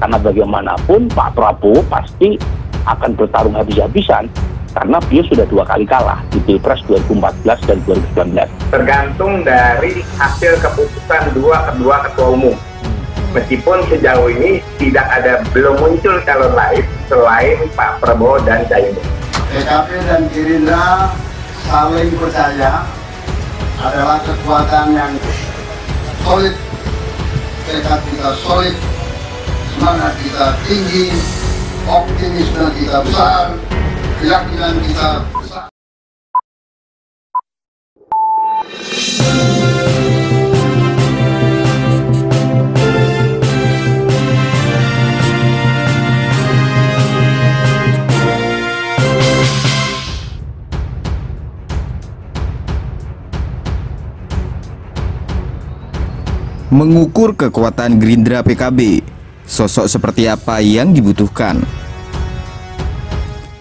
Karena bagaimanapun Pak Prabowo pasti akan bertarung habis-habisan karena beliau sudah 2 kali kalah di Pilpres 2014 dan 2019. Tergantung dari hasil keputusan kedua ketua umum. Meskipun sejauh ini belum muncul calon lain selain Pak Prabowo dan Caimin. PKB dan Gerindra saling percaya adalah kekuatan yang solid, tekad kita solid, semangat kita tinggi, optimisme kita besar, keyakinan kita besar. Mengukur kekuatan Gerindra PKB, sosok seperti apa yang dibutuhkan?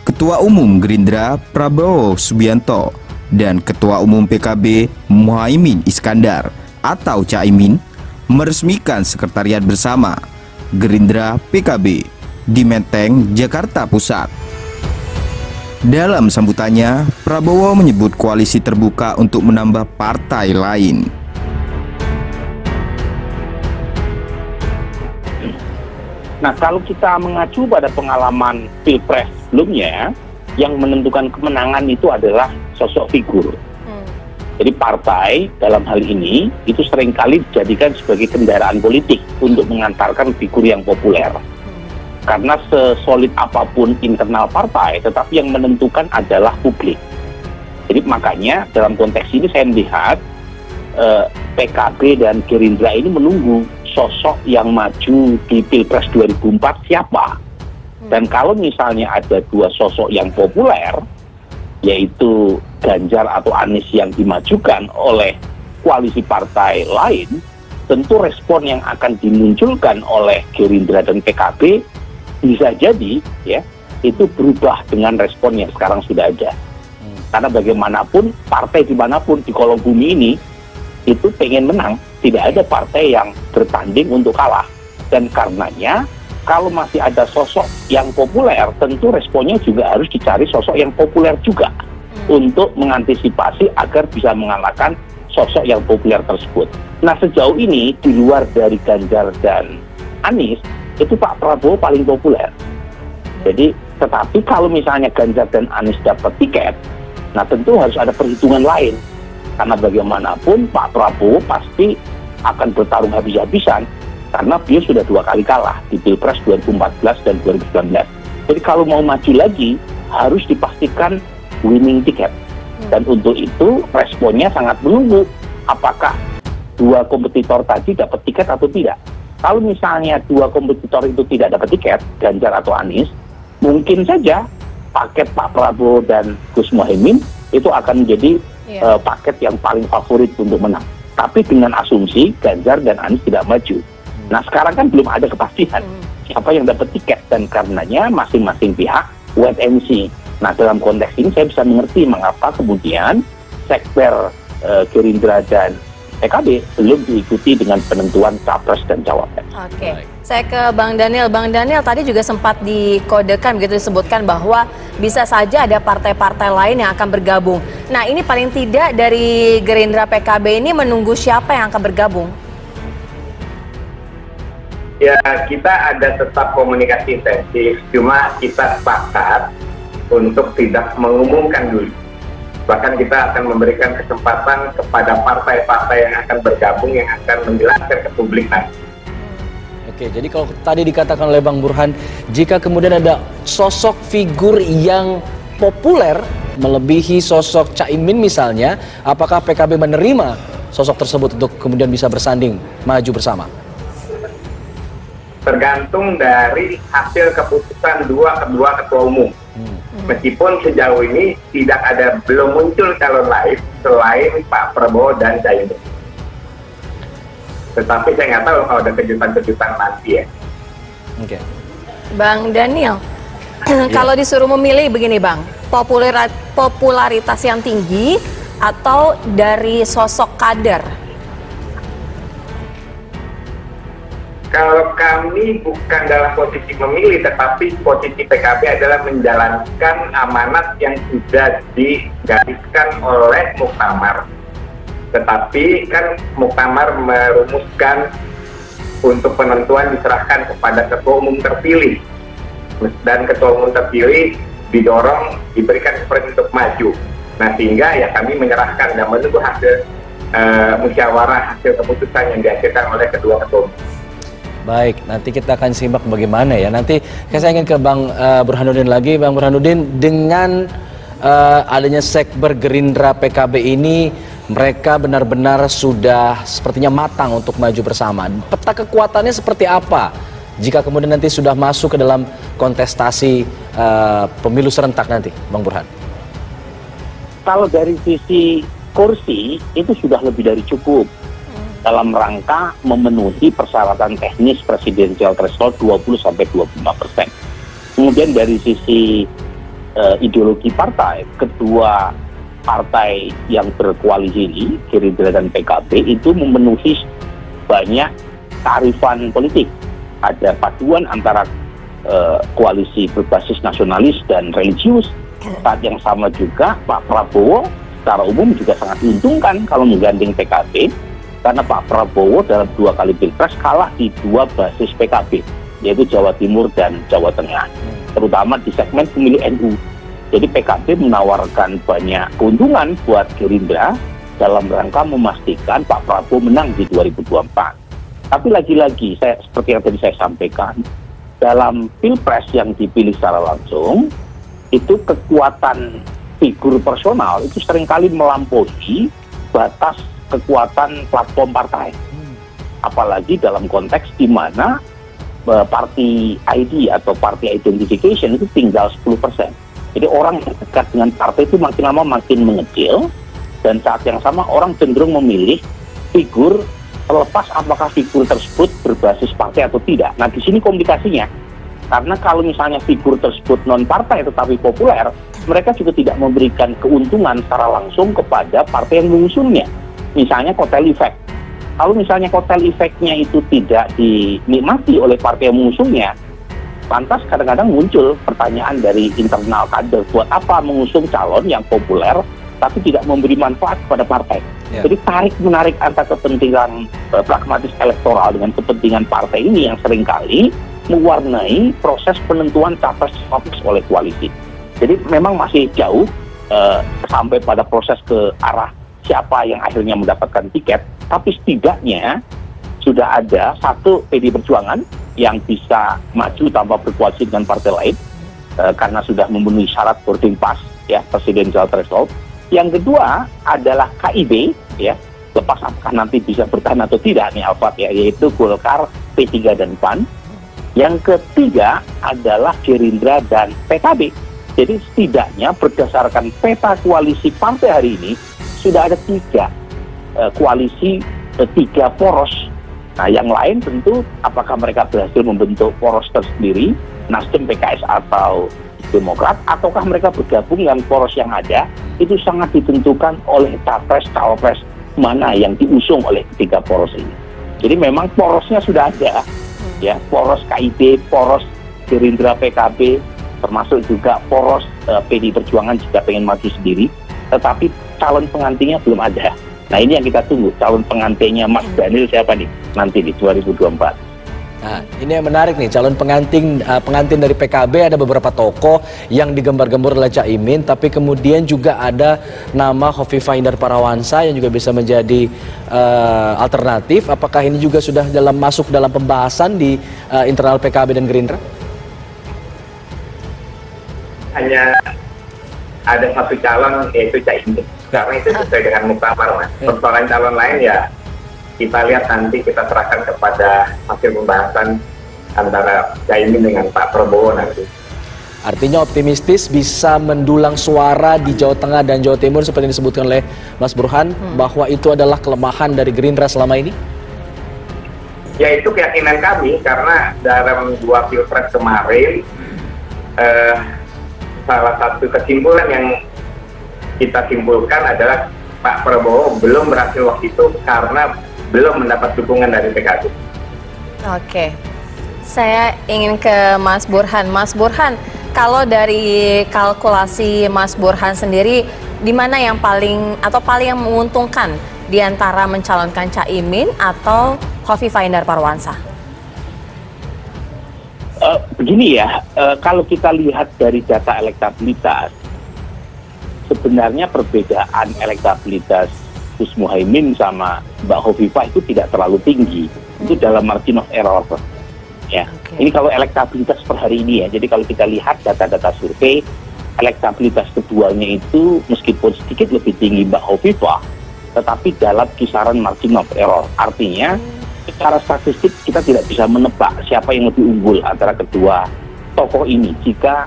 Ketua Umum Gerindra Prabowo Subianto dan Ketua Umum PKB Muhaimin Iskandar atau Caimin meresmikan sekretariat bersama Gerindra PKB di Menteng, Jakarta Pusat. Dalam sambutannya, Prabowo menyebut koalisi terbuka untuk menambah partai lain. Nah, kalau kita mengacu pada pengalaman Pilpres sebelumnya, yang menentukan kemenangan itu adalah sosok figur. Jadi partai dalam hal ini itu seringkali dijadikan sebagai kendaraan politik untuk mengantarkan figur yang populer. Karena sesolid apapun internal partai, tetapi yang menentukan adalah publik. Jadi makanya dalam konteks ini saya melihat PKB dan Gerindra ini menunggu sosok yang maju di Pilpres 2004 siapa. Dan kalau misalnya ada 2 sosok yang populer, yaitu Ganjar atau Anies yang dimajukan oleh koalisi partai lain, tentu respon yang akan dimunculkan oleh Gerindra dan PKB bisa jadi ya itu berubah dengan respon yang sekarang sudah ada. Karena bagaimanapun partai dimanapun di kolom bumi ini itu pengen menang, tidak ada partai yang bertanding untuk kalah. Dan karenanya kalau masih ada sosok yang populer, tentu responnya juga harus dicari sosok yang populer juga untuk mengantisipasi agar bisa mengalahkan sosok yang populer tersebut. Nah, sejauh ini di luar dari Ganjar dan Anies itu Pak Prabowo paling populer. Jadi tetapi kalau misalnya Ganjar dan Anies dapat tiket, nah tentu harus ada perhitungan lain. Karena bagaimanapun Pak Prabowo pasti akan bertarung habis-habisan karena beliau sudah 2 kali kalah di Pilpres 2014 dan 2019. Jadi kalau mau maju lagi harus dipastikan winning ticket. Dan untuk itu responnya sangat menunggu apakah 2 kompetitor tadi dapat tiket atau tidak. Kalau misalnya 2 kompetitor itu tidak dapat tiket, Ganjar atau Anies, mungkin saja paket Pak Prabowo dan Gus Muhaimin itu akan menjadi paket yang paling favorit untuk menang. Tapi dengan asumsi Ganjar dan Anies tidak maju. Nah, sekarang kan belum ada kepastian siapa yang dapat tiket, dan karenanya masing-masing pihak wait and see. Nah, dalam konteks ini saya bisa mengerti mengapa kemudian sekber Gerindra dan PKB belum diikuti dengan penentuan capres dan cawapres. Oke, saya ke Bang Daniel. Bang Daniel, tadi juga sempat dikodekan, begitu disebutkan bahwa bisa saja ada partai-partai lain yang akan bergabung. Nah, ini paling tidak dari Gerindra PKB ini menunggu siapa yang akan bergabung? Ya, kita ada tetap komunikasi intensif, cuma kita sepakat untuk tidak mengumumkan dulu. Bahkan kita akan memberikan kesempatan kepada partai-partai yang akan bergabung, yang akan menjelaskan ke publik nanti. Oke, jadi kalau tadi dikatakan oleh Bang Burhan, jika kemudian ada sosok figur yang populer melebihi sosok Caimin misalnya, apakah PKB menerima sosok tersebut untuk kemudian bisa bersanding maju bersama? Tergantung dari hasil keputusan kedua ketua umum. Meskipun sejauh ini belum muncul calon lain selain Pak Prabowo dan Caimin. Tetapi saya nggak tahu kalau ada kejutan-kejutan nanti ya. Oke. Bang Daniel, kalau disuruh memilih begini Bang, popularitas yang tinggi atau dari sosok kader? Kalau kami bukan dalam posisi memilih, tetapi posisi PKB adalah menjalankan amanat yang sudah digariskan oleh Muktamar. Tetapi kan Muktamar merumuskan untuk penentuan diserahkan kepada ketua umum terpilih. Dan ketua umum terpilih didorong, diberikan seperti untuk maju. Nah, sehingga ya kami menyerahkan dan menunggu hasil musyawarah, hasil keputusan yang dihasilkan oleh kedua ketua umum. Baik, nanti kita akan simak bagaimana ya. Nanti saya ingin ke Bang Burhanuddin lagi. Bang Burhanuddin, dengan adanya sekber Gerindra PKB ini, mereka benar-benar sudah sepertinya matang untuk maju bersama. Peta kekuatannya seperti apa jika kemudian nanti sudah masuk ke dalam kontestasi pemilu serentak nanti, Bang Burhan? Kalau dari sisi kursi, itu sudah lebih dari cukup dalam rangka memenuhi persyaratan teknis presidensial threshold 20-25%. Kemudian dari sisi ideologi partai, kedua partai yang berkoalisi ini, Gerindra dan PKB, itu memenuhi banyak kearifan politik. Ada paduan antara koalisi berbasis nasionalis dan religius. Saat yang sama juga Pak Prabowo secara umum juga sangat diuntungkan kalau menggandeng PKB, karena Pak Prabowo dalam 2 kali pilpres kalah di 2 basis PKB, yaitu Jawa Timur dan Jawa Tengah, terutama di segmen pemilih NU. Jadi PKB menawarkan banyak keuntungan buat Gerindra dalam rangka memastikan Pak Prabowo menang di 2024. Tapi lagi-lagi, seperti yang tadi saya sampaikan, dalam pilpres yang dipilih secara langsung, itu kekuatan figur personal itu seringkali melampaui batas kekuatan platform partai. Apalagi dalam konteks di mana party ID atau party identification itu tinggal 10%. Jadi orang yang dekat dengan partai itu makin lama makin mengecil, dan saat yang sama orang cenderung memilih figur terlepas apakah figur tersebut berbasis partai atau tidak. Nah, di sini komplikasinya. Karena kalau misalnya figur tersebut non-partai tetapi populer, mereka juga tidak memberikan keuntungan secara langsung kepada partai yang mengusungnya. Misalnya kotel efek. Kalau misalnya kotel efeknya itu tidak dinikmati oleh partai yang mengusungnya, lantas kadang-kadang muncul pertanyaan dari internal kader, buat apa mengusung calon yang populer tapi tidak memberi manfaat kepada partai. Jadi tarik-menarik antara kepentingan pragmatis elektoral dengan kepentingan partai ini yang seringkali mewarnai proses penentuan capres-cawapres oleh koalisi. Jadi memang masih jauh sampai pada proses ke arah siapa yang akhirnya mendapatkan tiket, tapi setidaknya sudah ada satu PD Perjuangan yang bisa maju tanpa berkoalisi dengan partai lain karena sudah memenuhi syarat boarding pass ya, presidential threshold. Yang kedua adalah KIB ya, lepas apakah nanti bisa bertahan atau tidak nih Alfat ya, yaitu Golkar, P3 dan PAN. Yang ketiga adalah Gerindra dan PKB. Jadi setidaknya berdasarkan peta koalisi partai hari ini sudah ada 3 koalisi, 3 poros. Nah, yang lain tentu apakah mereka berhasil membentuk poros tersendiri, Nasdem, PKS atau Demokrat, ataukah mereka bergabung dengan poros yang ada, itu sangat ditentukan oleh capres cawapres mana yang diusung oleh 3 poros ini. Jadi memang porosnya sudah ada. Ya, poros KIB, poros Gerindra PKB, termasuk juga poros PD Perjuangan juga pengen maju sendiri, tetapi calon pengantinnya belum ada. Nah, ini yang kita tunggu, calon pengantinnya Mas Daniel siapa nih nanti di 2024. Nah, ini yang menarik nih, calon pengantin dari PKB ada beberapa tokoh yang digembar-gembor oleh Caimin, tapi kemudian juga ada nama Khofifah Indar Parawansa yang juga bisa menjadi alternatif. Apakah ini juga sudah masuk dalam pembahasan di internal PKB dan Gerindra? Hanya ada satu calon, yaitu Caimin. Karena itu sesuai dengan Muktamar, Mas. Persoalan calon lain ya kita lihat nanti, kita serahkan kepada hasil pembahasan antara Caimin dengan Pak Prabowo nanti. Artinya optimistis bisa mendulang suara di Jawa Tengah dan Jawa Timur seperti yang disebutkan oleh Mas Burhan, bahwa itu adalah kelemahan dari Gerindra selama ini? Ya, itu keyakinan kami, karena dalam 2 pilpres kemarin salah satu kesimpulan yang kita simpulkan adalah Pak Prabowo belum berhasil waktu itu karena belum mendapat dukungan dari PKB. Oke, saya ingin ke Mas Burhan. Mas Burhan, kalau dari kalkulasi Mas Burhan sendiri, di mana yang paling menguntungkan di antara mencalonkan Caimin atau Khofifah Indar Parawansa? Begini ya, kalau kita lihat dari data elektabilitas, sebenarnya perbedaan elektabilitas Gus Muhaimin sama Mbak Khofifah itu tidak terlalu tinggi, itu dalam margin of error. Ya, ini kalau elektabilitas per hari ini ya. Jadi kalau kita lihat data-data survei, elektabilitas keduanya itu meskipun sedikit lebih tinggi Mbak Khofifah, tetapi dalam kisaran margin of error. Artinya secara statistik kita tidak bisa menebak siapa yang lebih unggul antara kedua tokoh ini jika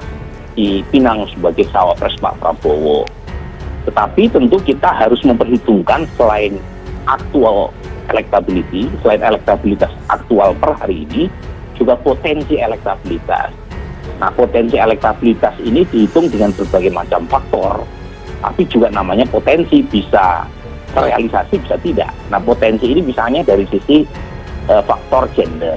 dipinang sebagai cawapres Pak Prabowo. Tetapi tentu kita harus memperhitungkan selain aktual electability, selain elektabilitas aktual per hari ini, juga potensi elektabilitas. Nah, potensi elektabilitas ini dihitung dengan berbagai macam faktor, tapi juga namanya potensi, bisa terrealisasi bisa tidak. Nah, potensi ini misalnya dari sisi faktor gender,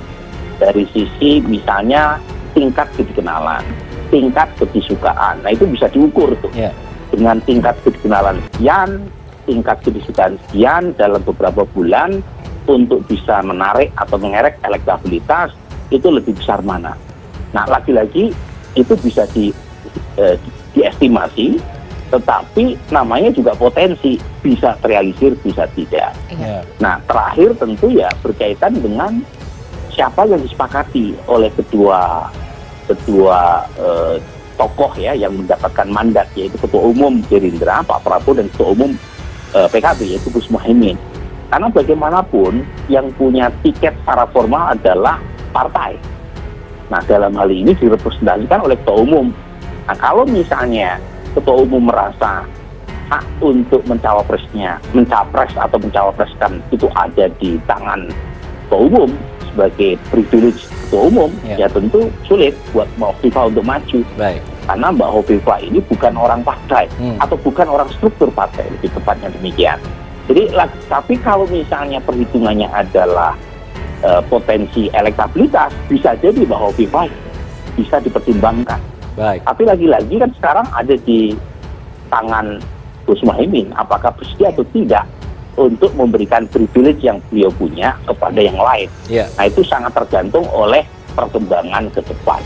dari sisi misalnya tingkat kedikenalan, tingkat kedisukaan. Nah, itu bisa diukur tuh. Dengan tingkat kedikenalan sekian, tingkat kedisukaan sekian dalam beberapa bulan untuk bisa menarik atau mengerek elektabilitas itu lebih besar mana. Nah, lagi-lagi itu bisa diestimasi, tetapi namanya juga potensi, bisa terrealisir, bisa tidak. Nah, terakhir tentu ya berkaitan dengan siapa yang disepakati oleh kedua tokoh ya yang mendapatkan mandat, yaitu Ketua Umum Gerindra Pak Prabowo dan Ketua Umum PKB yaitu Gus Muhaimin. Karena bagaimanapun yang punya tiket secara formal adalah partai. Nah, dalam hal ini direpresentasikan oleh Ketua Umum. Nah, kalau misalnya Ketua Umum merasa hak untuk mencapres atau mencawapreskan itu ada di tangan Ketua Umum sebagai privilege Ketua Umum, ya tentu sulit buat Mbak Khofifah untuk maju. Karena Mbak Khofifah ini bukan orang partai atau bukan orang struktur partai, lebih tepatnya demikian. Jadi, tapi kalau misalnya perhitungannya adalah potensi elektabilitas, bisa jadi Mbak Khofifah bisa dipertimbangkan. Tapi lagi-lagi kan sekarang ada di tangan Gus Muhaimin, apakah bersedia atau tidak untuk memberikan privilege yang beliau punya kepada yang lain. Nah, itu sangat tergantung oleh perkembangan ke depan.